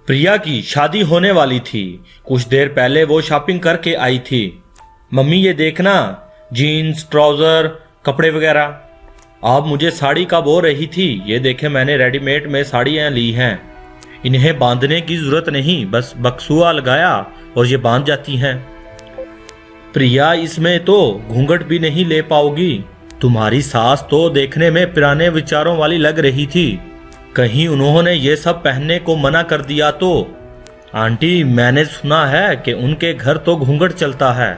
प्रिया की शादी होने वाली थी। कुछ देर पहले वो शॉपिंग करके आई थी। मम्मी ये देखना, जीन्स, ट्राउजर, कपड़े वगैरह। आप मुझे साड़ी का बोल रही थी। ये देखे मैंने रेडीमेड में साड़ियाँ ली हैं। इन्हें बांधने की जरूरत नहीं, बस बक्सुआ लगाया और ये बांध जाती हैं। प्रिया इसमें तो घूंघट भी नहीं ले पाओगी। तुम्हारी सास तो देखने में पुराने विचारों वाली लग रही थी। कहीं उन्होंने ये सब पहनने को मना कर दिया तो? आंटी, मैंने सुना है कि उनके घर तो घूंघट चलता है।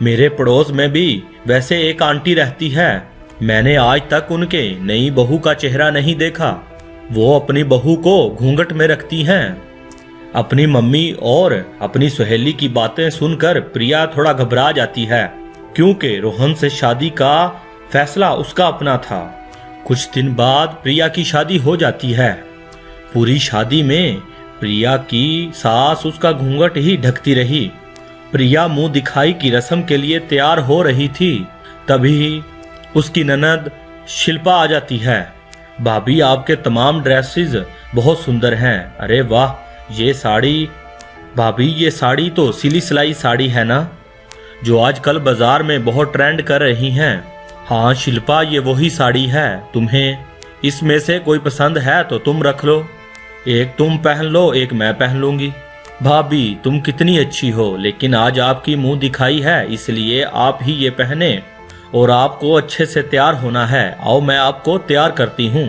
मेरे पड़ोस में भी वैसे एक आंटी रहती है। मैंने आज तक उनके नई बहू का चेहरा नहीं देखा। वो अपनी बहू को घूंघट में रखती हैं। अपनी मम्मी और अपनी सहेली की बातें सुनकर प्रिया थोड़ा घबरा जाती है, क्योंकि रोहन से शादी का फैसला उसका अपना था। कुछ दिन बाद प्रिया की शादी हो जाती है। पूरी शादी में प्रिया की सास उसका घूंघट ही ढकती रही। प्रिया मुंह दिखाई की रस्म के लिए तैयार हो रही थी, तभी उसकी ननद शिल्पा आ जाती है। भाभी, आपके तमाम ड्रेसेस बहुत सुंदर हैं। अरे वाह, ये साड़ी। भाभी, ये साड़ी तो सिली सिलाई साड़ी है ना, जो आजकल बाजार में बहुत ट्रेंड कर रही हैं। हाँ शिल्पा, ये वही साड़ी है। तुम्हें इसमें से कोई पसंद है तो तुम रख लो। एक तुम पहन लो, एक मैं पहन लूंगी। भाभी, तुम कितनी अच्छी हो, लेकिन आज आपकी मुंह दिखाई है, इसलिए आप ही ये पहने। और आपको अच्छे से तैयार होना है। आओ, मैं आपको तैयार करती हूँ।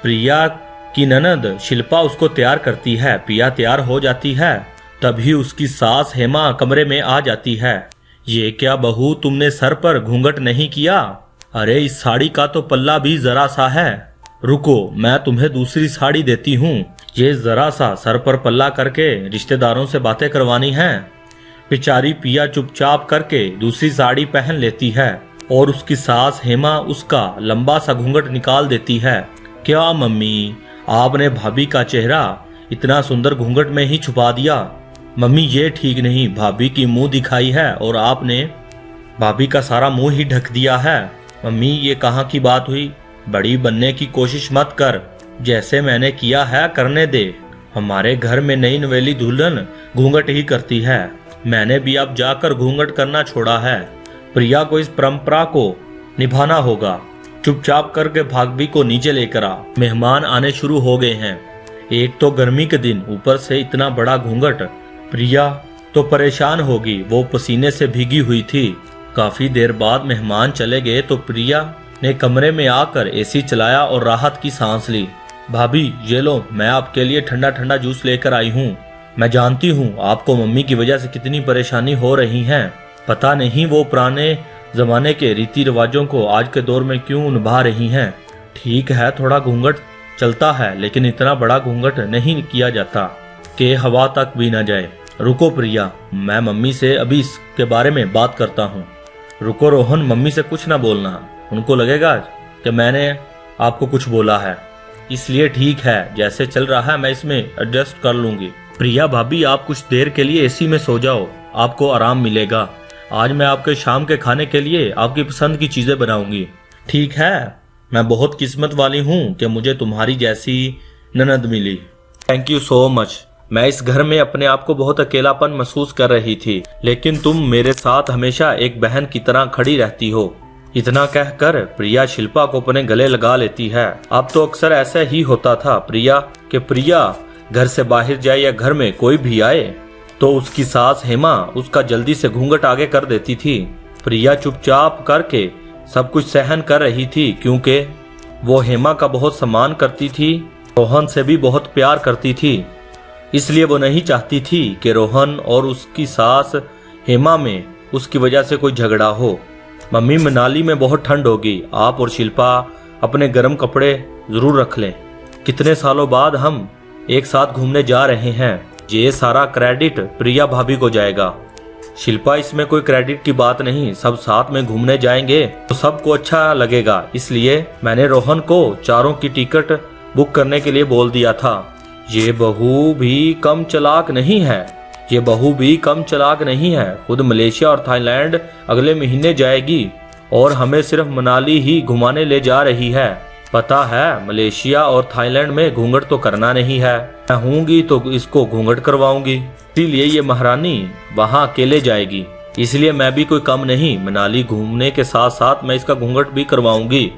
प्रिया की ननद शिल्पा उसको तैयार करती है। प्रिया तैयार हो जाती है, तभी उसकी सास हेमा कमरे में आ जाती है। ये क्या बहू, तुमने सर पर घूंघट नहीं किया? अरे, इस साड़ी का तो पल्ला भी जरा सा है। रुको, मैं तुम्हें दूसरी साड़ी देती हूँ। ये जरा सा सर पर पल्ला करके रिश्तेदारों से बातें करवानी है। बेचारी प्रिया चुपचाप करके दूसरी साड़ी पहन लेती है और उसकी सास हेमा उसका लंबा सा घूंघट निकाल देती है। क्या मम्मी, आपने भाभी का चेहरा इतना सुंदर घूंघट में ही छुपा दिया। मम्मी, ये ठीक नहीं। भाभी की मुंह दिखाई है और आपने भाभी का सारा मुंह ही ढक दिया है। मम्मी, ये कहाँ की बात हुई? बड़ी बनने की कोशिश मत कर। जैसे मैंने किया है करने दे। हमारे घर में नई नवेली दुल्हन घूंघट ही करती है। मैंने भी अब जाकर घूंघट करना छोड़ा है। प्रिया को इस परंपरा को निभाना होगा। चुपचाप करके भाभी को नीचे लेकर आ। मेहमान आने शुरू हो गए हैं। एक तो गर्मी के दिन, ऊपर से इतना बड़ा घूंघट। प्रिया तो परेशान होगी, वो पसीने से भीगी हुई थी। काफी देर बाद मेहमान चले गए तो प्रिया ने कमरे में आकर एसी चलाया और राहत की सांस ली। भाभी, ये लो, मैं आपके लिए ठंडा ठंडा जूस लेकर आई हूँ। मैं जानती हूँ आपको मम्मी की वजह से कितनी परेशानी हो रही है। पता नहीं वो पुराने जमाने के रीति रिवाजों को आज के दौर में क्यों निभा रही हैं। ठीक है, थोड़ा घूंघट चलता है, लेकिन इतना बड़ा घूंघट नहीं किया जाता कि हवा तक भी न जाए। रुको प्रिया, मैं मम्मी से अभी इसके बारे में बात करता हूँ। रुको रोहन, मम्मी से कुछ ना बोलना। उनको लगेगा कि मैंने आपको कुछ बोला है। इसलिए ठीक है, जैसे चल रहा है मैं इसमें एडजस्ट कर लूंगी। प्रिया भाभी, आप कुछ देर के लिए एसी में सो जाओ, आपको आराम मिलेगा। आज मैं आपके शाम के खाने के लिए आपकी पसंद की चीजें बनाऊंगी। ठीक है, मैं बहुत किस्मत वाली हूँ कि मुझे तुम्हारी जैसी ननद मिली। Thank you so much. मैं इस घर में अपने आप को बहुत अकेलापन महसूस कर रही थी, लेकिन तुम मेरे साथ हमेशा एक बहन की तरह खड़ी रहती हो। इतना कहकर प्रिया शिल्पा को अपने गले लगा लेती है। अब तो अक्सर ऐसा ही होता था कि प्रिया घर से बाहर जाए या घर में कोई भी आए तो उसकी सास हेमा उसका जल्दी से घूंघट आगे कर देती थी। प्रिया चुपचाप करके सब कुछ सहन कर रही थी, क्योंकि वो हेमा का बहुत सम्मान करती थी, रोहन से भी बहुत प्यार करती थी। इसलिए वो नहीं चाहती थी कि रोहन और उसकी सास हेमा में उसकी वजह से कोई झगड़ा हो। मम्मी, मनाली में बहुत ठंड होगी, आप और शिल्पा अपने गर्म कपड़े जरूर रख लें। कितने सालों बाद हम एक साथ घूमने जा रहे हैं। ये सारा क्रेडिट प्रिया भाभी को जाएगा। शिल्पा, इसमें कोई क्रेडिट की बात नहीं। सब साथ में घूमने जाएंगे तो सबको अच्छा लगेगा। इसलिए मैंने रोहन को चारों की टिकट बुक करने के लिए बोल दिया था। ये बहू भी कम चालाक नहीं है। खुद मलेशिया और थाईलैंड अगले महीने जाएगी और हमें सिर्फ मनाली ही घुमाने ले जा रही है। पता है, मलेशिया और थाईलैंड में घूंघट तो करना नहीं है। मैं होंगी तो इसको घूंघट करवाऊंगी, इसीलिए ये महारानी वहां अकेले जाएगी, इसलिए मैं भी कोई कम नहीं, मनाली घूमने के साथ साथ मैं इसका घूंघट भी करवाऊंगी।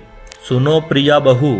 सुनो प्रिया बहू,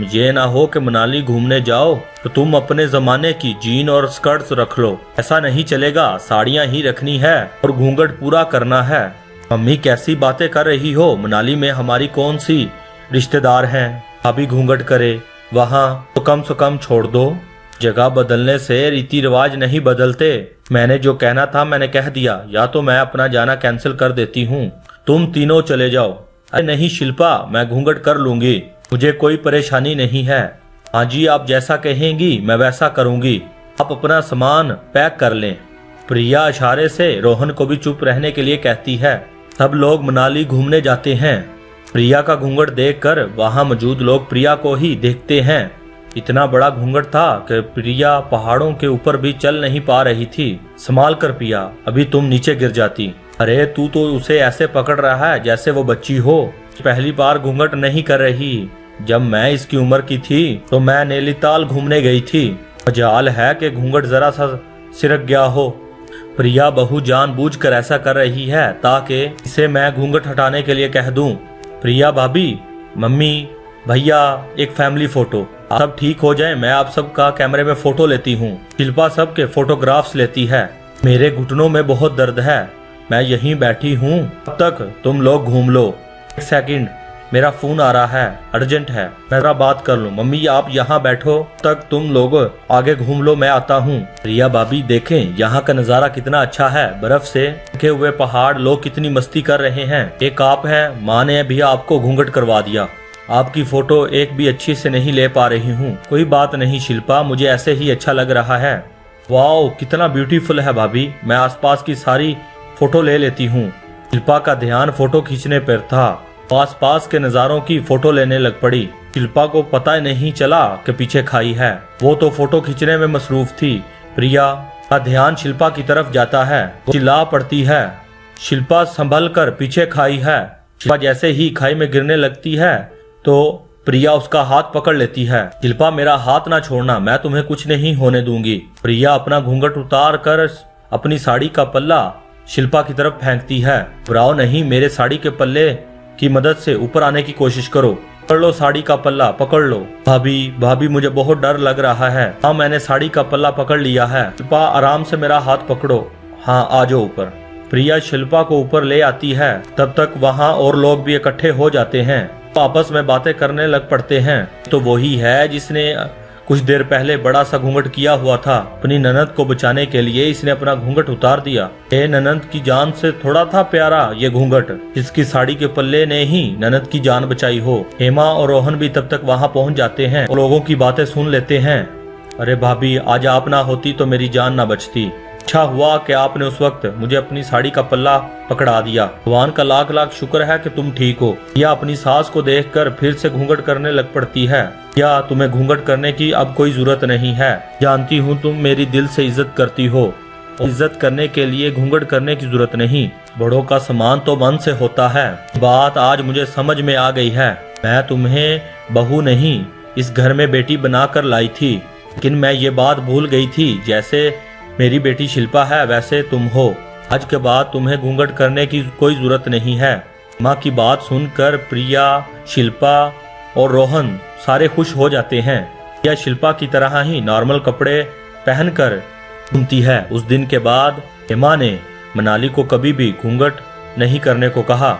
ये ना हो कि मनाली घूमने जाओ तो तुम अपने जमाने की जीन और स्कर्ट्स रख लो, ऐसा नहीं चलेगा, साड़ियां ही रखनी है और घूंघट पूरा करना है। मम्मी कैसी बातें कर रही हो, मनाली में हमारी कौन सी रिश्तेदार हैं, अभी घूंघट करे, वहाँ तो कम से कम छोड़ दो। जगह बदलने से रीति रिवाज नहीं बदलते। मैंने जो कहना था मैंने कह दिया, या तो मैं अपना जाना कैंसिल कर देती हूँ, तुम तीनों चले जाओ। अरे नहीं शिल्पा, मैं घूंघट कर लूंगी, मुझे कोई परेशानी नहीं है। हाँ जी, आप जैसा कहेंगी मैं वैसा करूंगी, आप अपना सामान पैक कर लें। प्रिया इशारे से रोहन को भी चुप रहने के लिए कहती है। सब लोग मनाली घूमने जाते हैं। प्रिया का घूंघट देखकर वहां मौजूद लोग प्रिया को ही देखते हैं। इतना बड़ा घूंघट था कि प्रिया पहाड़ों के ऊपर भी चल नहीं पा रही थी। संभाल कर प्रिया, अभी तुम नीचे गिर जाती। अरे तू तो उसे ऐसे पकड़ रहा है जैसे वो बच्ची हो। पहली बार घूंघट नहीं कर रही, जब मैं इसकी उम्र की थी तो मैं नैनीताल घूमने गई थी। मजाल है कि घूंघट जरा सा सिरक गया हो। प्रिया बहू जानबूझकर ऐसा कर रही है ताकि इसे मैं घूंघट हटाने के लिए कह दूं। प्रिया भाभी, मम्मी, भैया, एक फैमिली फोटो। सब ठीक हो जाए, मैं आप सबका कैमरे में फोटो लेती हूँ। शिल्पा सबके फोटोग्राफ्स लेती है। मेरे घुटनों में बहुत दर्द है, मैं यहीं बैठी हूँ, तब तक तुम लोग घूम लो। एक सेकंड, मेरा फोन आ रहा है, अर्जेंट है, मैं जरा बात कर लूं। मम्मी आप यहाँ बैठो, तक तुम लोग आगे घूम लो, मैं आता हूँ। प्रिया भाभी देखें यहाँ का नजारा कितना अच्छा है, बर्फ से ढके हुए पहाड़, लोग कितनी मस्ती कर रहे हैं। एक आप हैं, माँ ने भी आपको घूंघट करवा दिया, आपकी फोटो एक भी अच्छी से नहीं ले पा रही हूँ। कोई बात नहीं शिल्पा, मुझे ऐसे ही अच्छा लग रहा है। वाओ कितना ब्यूटीफुल है भाभी, मैं आसपास की सारी फोटो ले लेती हूँ। शिल्पा का ध्यान फोटो खींचने पर था, पास के नजारों की फोटो लेने लग पड़ी। शिल्पा को पता नहीं चला कि पीछे खाई है, वो तो फोटो खींचने में मसरूफ थी। प्रिया का ध्यान शिल्पा की तरफ जाता है, वो चिल्ला पड़ती है, शिल्पा संभल कर, पीछे खाई है। शिल्पा जैसे ही खाई में गिरने लगती है तो प्रिया उसका हाथ पकड़ लेती है। शिल्पा मेरा हाथ ना छोड़ना, मैं तुम्हें कुछ नहीं होने दूंगी। प्रिया अपना घूंघट उतार कर अपनी साड़ी का पल्ला शिल्पा की तरफ फेंकती है। घबराओ नहीं, मेरे साड़ी के पल्ले की मदद से ऊपर आने की कोशिश करो। पकड़ लो साड़ी का पल्ला, पकड़ लो। भाभी मुझे बहुत डर लग रहा है। हाँ मैंने साड़ी का पल्ला पकड़ लिया है। शिल्पा आराम से मेरा हाथ पकड़ो, हाँ आ जाओ ऊपर। प्रिया शिल्पा को ऊपर ले आती है, तब तक वहाँ और लोग भी इकट्ठे हो जाते हैं, आपस में बातें करने लग पड़ते हैं। तो वही है जिसने कुछ देर पहले बड़ा सा घूंघट किया हुआ था। अपनी ननद को बचाने के लिए इसने अपना घूंघट उतार दिया। ननद की जान से थोड़ा था प्यारा ये घूंघट, इसकी साड़ी के पल्ले ने ही ननद की जान बचाई हो। हेमा और रोहन भी तब तक वहाँ पहुँच जाते हैं और लोगों की बातें सुन लेते हैं। अरे भाभी, आज आप ना होती तो मेरी जान ना बचती। अच्छा हुआ कि आपने उस वक्त मुझे अपनी साड़ी का पल्ला पकड़ा दिया। भगवान का लाख लाख शुक्र है कि तुम ठीक हो। या अपनी सास को देखकर फिर से घूंघट करने लग पड़ती है। या तुम्हें घूंघट करने की अब कोई जरूरत नहीं है, जानती हूँ तुम मेरी दिल से इज्जत करती हो। इज्जत करने के लिए घूंघट करने की जरूरत नहीं, बड़ों का सम्मान तो मन से होता है। बात आज मुझे समझ में आ गई है। मैं तुम्हें बहू नहीं, इस घर में बेटी बनाकर लाई थी, लेकिन मैं ये बात भूल गई थी, जैसे मेरी बेटी शिल्पा है वैसे तुम हो। आज के बाद तुम्हें घूंघट करने की कोई जरूरत नहीं है। माँ की बात सुनकर प्रिया, शिल्पा और रोहन सारे खुश हो जाते हैं। यह शिल्पा की तरह ही नॉर्मल कपड़े पहनकर घूमती है। उस दिन के बाद हेमा ने मनाली को कभी भी घूंघट नहीं करने को कहा।